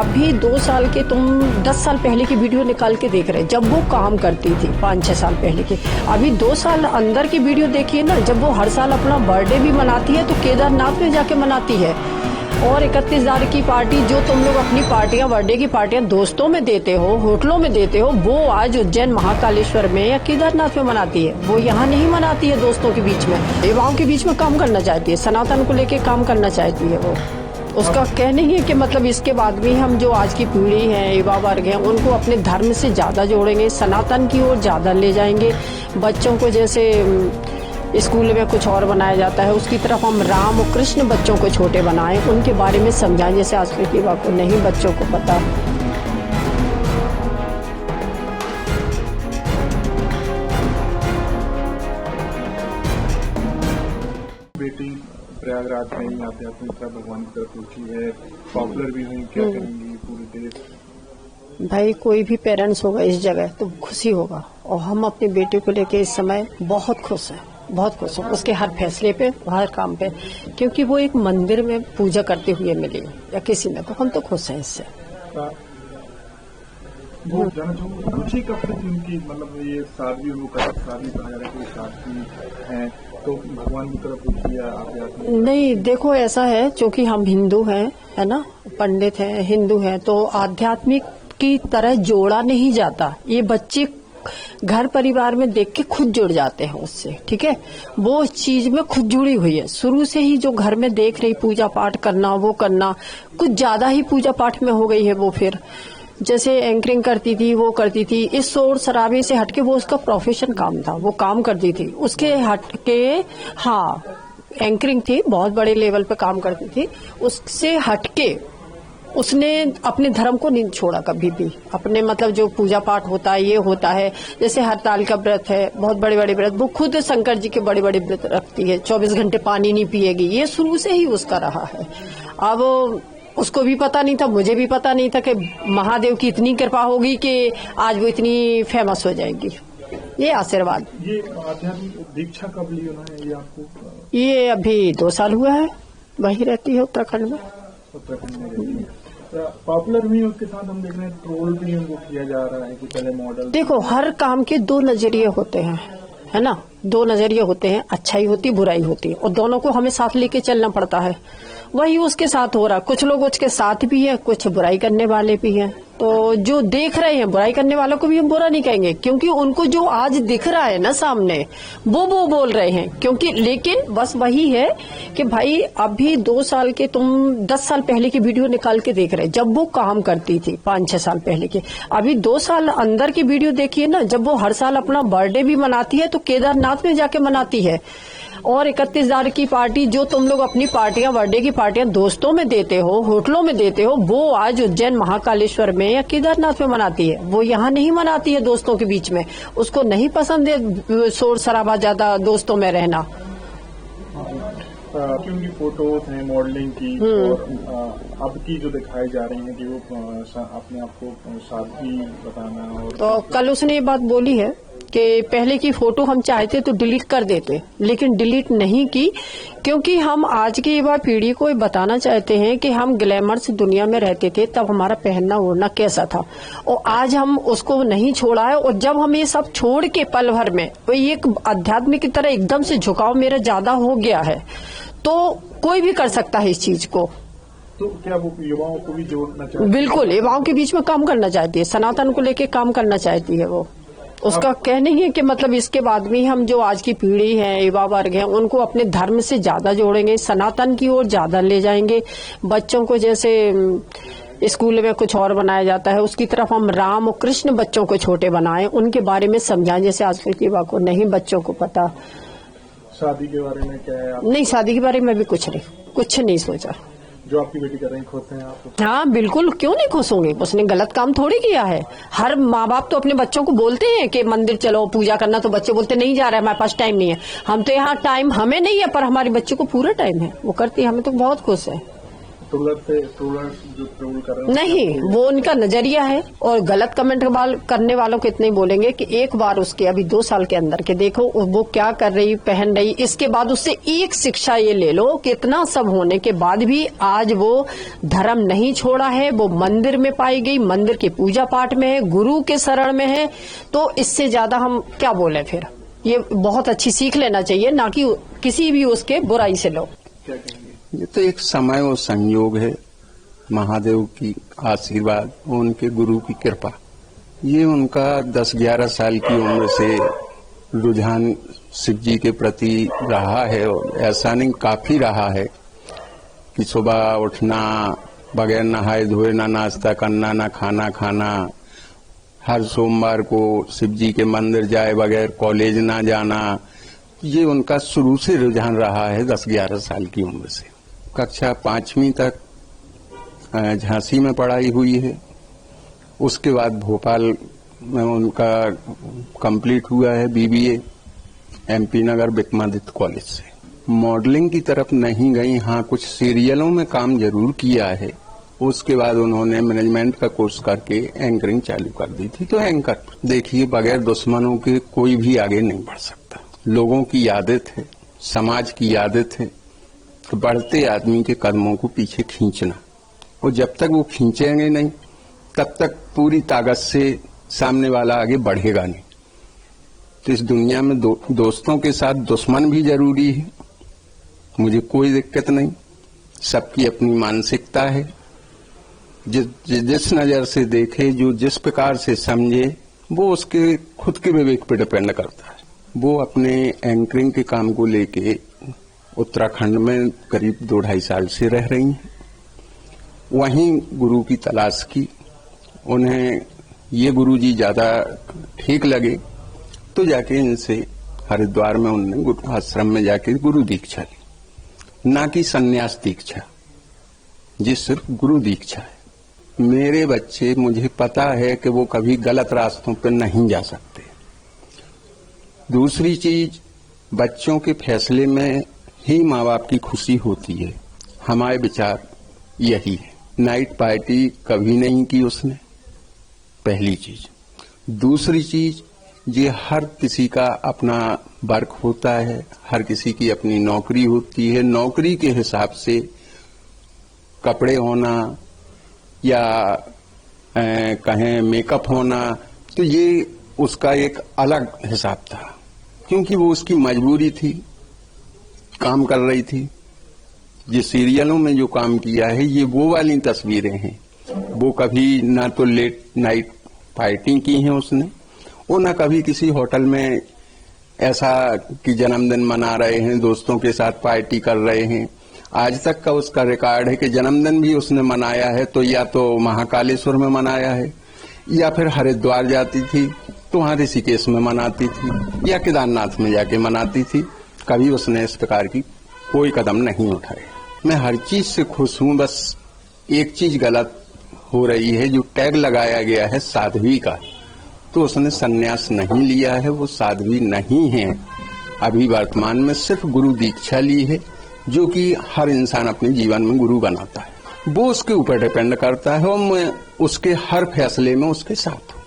अभी 2 साल के तुम 10 साल पहले की वीडियो निकाल के देख रहे, जब वो काम करती थी 5-6 साल पहले की। अभी 2 साल अंदर की वीडियो देखिए ना, जब वो हर साल अपना बर्थडे भी मनाती है तो केदारनाथ में जाके मनाती है। और 31,000 की पार्टी जो तुम लोग अपनी पार्टियां, बर्थडे की पार्टियां दोस्तों में देते हो, होटलों में देते हो, वो आज उज्जैन महाकालेश्वर में या केदारनाथ में मनाती है। वो यहाँ नहीं मनाती है दोस्तों के बीच में, युवाओं के बीच में काम करना चाहती है, सनातन को लेके काम करना चाहती है वो। उसका कहना ही है कि मतलब इसके बाद भी हम जो आज की पीढ़ी है, युवा वर्ग है, उनको अपने धर्म से ज़्यादा जोड़ेंगे, सनातन की ओर ज़्यादा ले जाएंगे। बच्चों को जैसे स्कूल में कुछ और बनाया जाता है, उसकी तरफ हम राम और कृष्ण बच्चों को छोटे बनाएं, उनके बारे में समझाएं, जैसे आजकल की युवा को नहीं बच्चों को पता। बेटी प्रयागराज में ही आध्यात्मिकता भगवान की तरफ रुचि है, पॉपुलर भी हुई, क्या करेंगी पूरे देश? भाई कोई भी पेरेंट्स होगा इस जगह तो खुशी होगा, और हम अपने बेटे को लेके इस समय बहुत खुश हैं, बहुत खुश हूँ उसके हर फैसले पे, हर काम पे, क्योंकि वो एक मंदिर में पूजा करते हुए मिली या किसी में, तो हम तो खुश हैं इससे। वो जाना चाहूँगा रुचि कब तक उनकी, मतलब ये शादी कहा जा रहा है कोई शादी है तो भगवान की तरफ रुचि है आध्यात्मिक? नहीं, देखो ऐसा है, क्योंकि हम हिंदू हैं, है ना, पंडित हैं, हिंदू हैं, तो आध्यात्मिक की तरह जोड़ा नहीं जाता। ये बच्चे घर परिवार में देख के खुद जुड़ जाते हैं उससे, ठीक है, वो उस चीज में खुद जुड़ी हुई है शुरू से ही। जो घर में देख रही पूजा पाठ करना, वो करना कुछ ज्यादा ही पूजा पाठ में हो गई है वो। फिर जैसे एंकरिंग करती थी, वो करती थी, इस शोर शराबे से हटके, वो उसका प्रोफेशन काम था, वो काम करती थी, उसके हटके, हाँ एंकरिंग थी, बहुत बड़े लेवल पे काम करती थी, उससे हटके उसने अपने धर्म को नहीं छोड़ा कभी भी। अपने मतलब जो पूजा पाठ होता है, ये होता है, जैसे हरताल का व्रत है, बहुत बड़े बड़े व्रत, वो खुद शंकर जी के बड़े बड़े व्रत रखती है, 24 घंटे पानी नहीं पिएगी, ये शुरू से ही उसका रहा है। अब उसको भी पता नहीं था, मुझे भी पता नहीं था कि महादेव की इतनी कृपा होगी कि आज वो इतनी फेमस हो जाएगी। ये आशीर्वाद। ये आध्यात्मिक दीक्षा कब ली उन्होंने ये आपको? ये अभी 2 साल हुआ है, वही रहती है उत्तराखंड में। उत्तराखंड में रहती है। पॉपुलर हुई, उसके साथ हम देख रहे हैं ट्रोल भी उनको किया जा रहा है कि पहले मॉडल। देखो, हर काम के 2 नजरिए होते हैं, है ना, 2 नजरिए होते हैं, अच्छाई होती, बुराई होती, और दोनों को हमें साथ लेके चलना पड़ता है। वही उसके साथ हो रहा, कुछ लोग उसके साथ भी है, कुछ बुराई करने वाले भी हैं। तो जो देख रहे हैं, बुराई करने वालों को भी हम बुरा नहीं कहेंगे, क्योंकि उनको जो आज दिख रहा है ना सामने, वो बोल रहे हैं, क्योंकि लेकिन बस वही है कि भाई अभी 2 साल के तुम 10 साल पहले की वीडियो निकाल के देख रहे, जब वो काम करती थी 5-6 साल पहले की। अभी 2 साल अंदर की वीडियो देखिए ना, जब वो हर साल अपना बर्थडे भी मनाती है तो केदारनाथ में जाके मनाती है। और 31,000 की पार्टी जो तुम लोग अपनी पार्टियां, बर्थडे की पार्टियां दोस्तों में देते हो, होटलों में देते हो, वो आज उज्जैन महाकालेश्वर में या केदारनाथ में मनाती है। वो यहाँ नहीं मनाती है दोस्तों के बीच में, उसको नहीं पसंद है शोर शराबा ज्यादा दोस्तों में रहना। उनकी फोटोज हैं मॉडलिंग की, और अब की जो दिखाई जा रही है कि वो अपने आप को सादगी बताना, और तो कल उसने ये बात बोली है कि पहले की फोटो हम चाहते तो डिलीट कर देते, लेकिन डिलीट नहीं की, क्योंकि हम आज की युवा पीढ़ी को बताना चाहते हैं कि हम ग्लैमर्स दुनिया में रहते थे, तब हमारा पहनना ओढ़ना कैसा था, और आज हम उसको नहीं छोड़ा है। और जब हम ये सब छोड़ के पल भर में वो एक अध्यात्म की तरह एकदम से झुकाव मेरा ज्यादा हो गया है, तो कोई भी कर सकता है इस चीज को। तो क्या वो युवाओं को भी जोड़ना चाहती है? बिल्कुल, युवाओं के बीच में काम करना चाहती है, सनातन को लेके काम करना चाहती है वो। उसका कहना ही है कि मतलब इसके बाद भी हम जो आज की पीढ़ी है, युवा वर्ग है, उनको अपने धर्म से ज्यादा जोड़ेंगे, सनातन की ओर ज्यादा ले जाएंगे। बच्चों को जैसे स्कूल में कुछ और बनाया जाता है, उसकी तरफ हम राम और कृष्ण बच्चों को छोटे बनाएं, उनके बारे में समझाएं, जैसे आजकल की युवा को नहीं बच्चों को पता। शादी के बारे में क्या है आप? नहीं, शादी के बारे में भी कुछ नहीं सोचा। जो आपकी बेटी कर रही है, खुश हैं आप? हाँ बिल्कुल, क्यों नहीं खुश होंगे, उसने गलत काम थोड़ी किया है। हर माँ बाप तो अपने बच्चों को बोलते हैं कि मंदिर चलो पूजा करना, तो बच्चे बोलते नहीं जा रहा है, हमारे पास टाइम नहीं है। हम तो यहाँ टाइम हमें नहीं है, पर हमारे बच्चे को पूरा टाइम है, वो करती है, हमें तो बहुत खुश है। ट्रोलर जो ट्रोल कर रहे हैं नहीं, वो उनका नजरिया है। और गलत कमेंट करने वालों को इतने ही बोलेंगे कि एक बार उसके अभी 2 साल के अंदर के देखो वो क्या कर रही, पहन रही, इसके बाद उससे एक शिक्षा ये ले लो कि इतना सब होने के बाद भी आज वो धर्म नहीं छोड़ा है, वो मंदिर में पाई गई, मंदिर के पूजा पाठ में है, गुरु के शरण में है। तो इससे ज्यादा हम क्या बोले फिर। ये बहुत अच्छी सीख लेना चाहिए, ना कि किसी भी उसके बुराई से लो। क्या कहेंगे? ये तो एक समय और संयोग है, महादेव की आशीर्वाद, उनके गुरु की कृपा। ये उनका 10-11 साल की उम्र से रुझान शिव जी के प्रति रहा है, और ऐसा नहीं काफी रहा है कि सुबह उठना, बगैर नहाए धोए ना नाश्ता करना, ना खाना खाना, हर सोमवार को शिव जी के मंदिर जाए बगैर कॉलेज ना जाना। ये उनका शुरू से रुझान रहा है 10-11 साल की उम्र से। कक्षा 5वीं तक झांसी में पढ़ाई हुई है, उसके बाद भोपाल में उनका कंप्लीट हुआ है बीबीए एमपी नगर विक्रमादित्य कॉलेज से। मॉडलिंग की तरफ नहीं गई, हाँ कुछ सीरियलों में काम जरूर किया है। उसके बाद उन्होंने मैनेजमेंट का कोर्स करके एंकरिंग चालू कर दी थी। तो एंकर देखिए, बगैर दुश्मनों के कोई भी आगे नहीं बढ़ सकता। लोगों की आदत है, समाज की आदत है कि बढ़ते आदमी के कदमों को पीछे खींचना, और जब तक वो खींचेंगे नहीं तब तक पूरी ताकत से सामने वाला आगे बढ़ेगा नहीं। तो इस दुनिया में दोस्तों के साथ दुश्मन भी जरूरी है, मुझे कोई दिक्कत नहीं। सबकी अपनी मानसिकता है, जिस नजर से देखे, जो जिस प्रकार से समझे, वो उसके खुद के विवेक पर डिपेंड करता है। वो अपने एंकरिंग के काम को लेके उत्तराखंड में करीब 2-2.5 साल से रह रही हैं। वहीं गुरु की तलाश की, उन्हें ये गुरु जी ज्यादा ठीक लगे तो जाके इनसे हरिद्वार में उन्होंने गुरु आश्रम में जाके गुरु दीक्षा ली, ना कि संन्यास दीक्षा, जी सिर्फ गुरु दीक्षा है। मेरे बच्चे, मुझे पता है कि वो कभी गलत रास्तों पर नहीं जा सकते। दूसरी चीज, बच्चों के फैसले में ही माँ बाप की खुशी होती है। हमारे विचार यही है। नाइट पार्टी कभी नहीं की उसने, पहली चीज। दूसरी चीज, ये हर किसी का अपना वर्क होता है, हर किसी की अपनी नौकरी होती है। नौकरी के हिसाब से कपड़े होना या कहें मेकअप होना, तो ये उसका एक अलग हिसाब था, क्योंकि वो उसकी मजबूरी थी, काम कर रही थी। ये सीरियलों में जो काम किया है, ये वो वाली तस्वीरें हैं। वो कभी ना तो लेट नाइट पार्टी की हैं उसने, और ना कभी किसी होटल में ऐसा कि जन्मदिन मना रहे हैं, दोस्तों के साथ पार्टी कर रहे हैं। आज तक का उसका रिकॉर्ड है कि जन्मदिन भी उसने मनाया है तो या तो महाकालेश्वर में मनाया है, या फिर हरिद्वार जाती थी तो वहां ऋषिकेश में मनाती थी, या केदारनाथ में जाके मनाती थी। कभी उसने इस प्रकार की कोई कदम नहीं उठाए। मैं हर चीज से खुश हूं, बस एक चीज गलत हो रही है, जो टैग लगाया गया है साध्वी का, तो उसने संन्यास नहीं लिया है, वो साध्वी नहीं है। अभी वर्तमान में सिर्फ गुरु दीक्षा ली है, जो कि हर इंसान अपने जीवन में गुरु बनाता है। वो उसके ऊपर डिपेंड करता है, और मैं उसके हर फैसले में उसके साथ हूँ।